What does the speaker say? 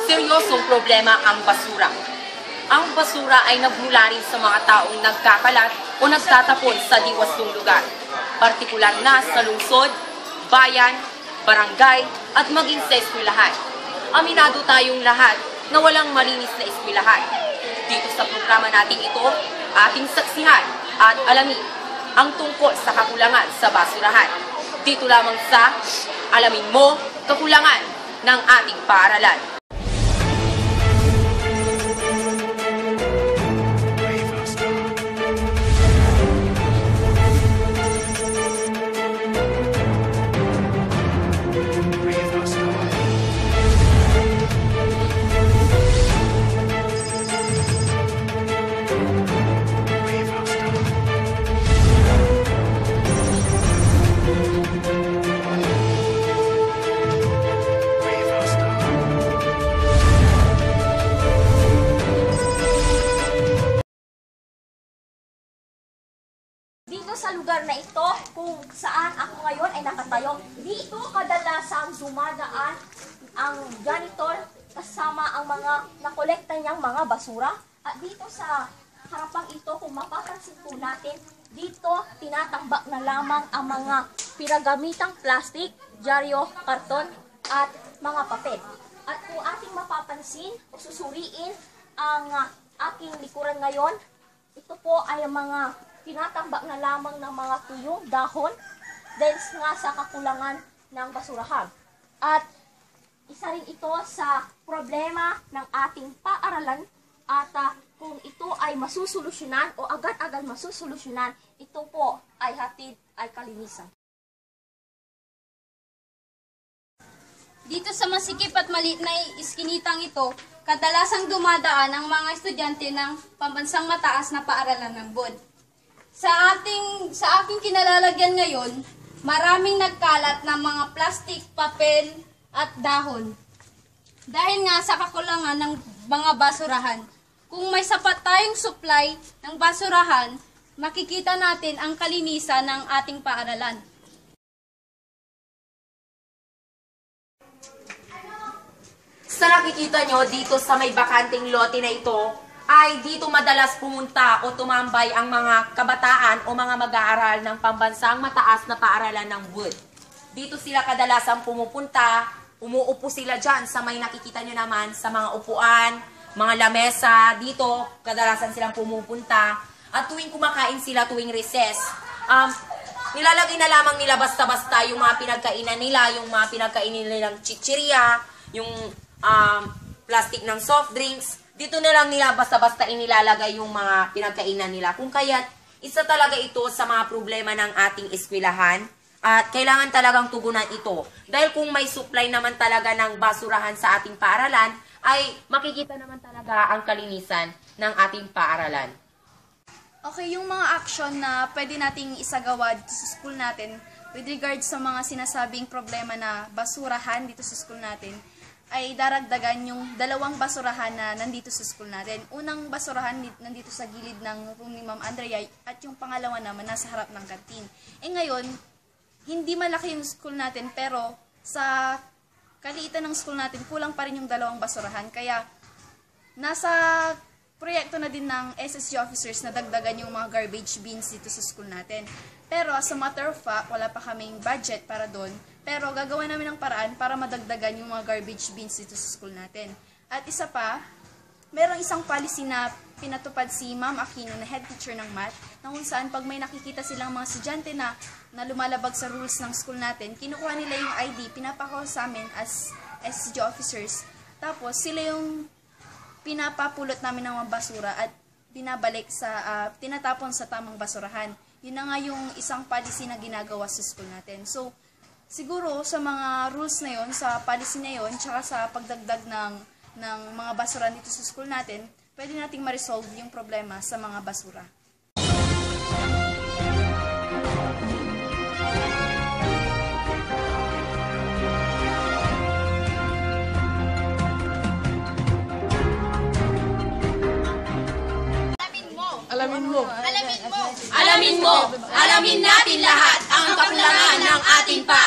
Seryosong problema ang basura. Ang basura ay nagmula rin sa mga taong nagkakalat o nagtatapon sa diwastong lugar, partikular na sa lungsod, bayan, barangay at maging sa eskwelahan. Aminado tayong lahat na walang malinis na eskwelahan. Dito sa programa natin ito, ating saksihan at alamin ang tungkol sa kakulangan sa basurahan. Dito lamang sa Alamin Mo, Kakulangan ng Ating Paaralan. Sa lugar na ito, kung saan ako ngayon ay nakatayo, dito kadalasang dumadaan ang janitor kasama ang mga nakolekta niyang mga basura. At dito sa harapang ito, kung mapapansin po natin, dito tinatambak na lamang ang mga pinagamitang plastic, dyaryo, karton at mga papel. At kung ating mapapansin o susuriin ang aking likuran ngayon, ito po ay mga tinatambak na lamang ng mga tuyong dahon dahil nga sa kakulangan ng basurahan. At isa rin ito sa problema ng ating paaralan at kung ito ay masusolusyonan o agad-agad masusolusyonan, ito po ay hatid ay kalinisan. Dito sa masikip at maliit na iskinitang ito, kadalasang dumadaan ang mga estudyante ng pambansang mataas na paaralan ng BUD. Sa aking kinalalagyan ngayon, maraming nagkalat ng mga plastik, papel at dahon. Dahil nga sa kakulangan ng mga basurahan, kung may sapat tayong supply ng basurahan, makikita natin ang kalinisan ng ating paaralan. Sa nakikita nyo dito sa may bakanting lote na ito, ay dito madalas pumunta o tumambay ang mga kabataan o mga mag-aaral ng pambansang mataas na paaralan ng BUD. Dito sila kadalasang pumupunta, umuupo sila dyan sa may nakikita nyo naman sa mga upuan, mga lamesa, dito kadalasan silang pumupunta. At tuwing kumakain sila, tuwing recess, nilalagay na lamang nila basta-basta yung mga pinagkainan nila, yung mga pinagkainan nilang chichirya, yung plastic ng soft drinks. Dito na lang nila basta-basta inilalagay yung mga pinagkainan nila. Kung kaya't isa talaga ito sa mga problema ng ating eskwelahan at kailangan talagang tugunan ito. Dahil kung may supply naman talaga ng basurahan sa ating paaralan, ay makikita naman talaga ang kalinisan ng ating paaralan. Okay, yung mga action na pwede nating isagawa dito sa school natin with regards sa mga sinasabing problema na basurahan dito sa school natin, ay daragdagan yung dalawang basurahan na nandito sa school natin. Unang basurahan nandito sa gilid ng room ni Ma'am Andrea at yung pangalawa naman nasa harap ng kantin. Ngayon, hindi malaki yung school natin pero sa kaliitan ng school natin, kulang pa rin yung dalawang basurahan. Kaya nasa proyekto na din ng SSG officers na dagdagan yung mga garbage bins dito sa school natin. Pero as a matter of fact, wala pa kaming budget para doon. Pero gagawa namin ng paraan para madagdagan yung mga garbage bins dito sa school natin. At isa pa, merong isang policy na pinatupad si Ma'am Aquino na head teacher ng math, na kung saan pag may nakikita silang mga estudyante na lumalabag sa rules ng school natin, kinukuha nila yung ID, pinapako sa amin as SSG officers. Tapos sila yung pinapapulot namin ng mga basura at binabalik sa, tinatapon sa tamang basurahan. Yun na nga yung isang policy na ginagawa sa school natin. So, siguro sa mga rules na yon, sa policy na yon, tsaka sa pagdagdag ng mga basura dito sa school natin, pwede nating ma-resolve yung problema sa mga basura. Alamin mo. Alamin mo. Alamin natin lahat ang kakulangan ng ating paaralan.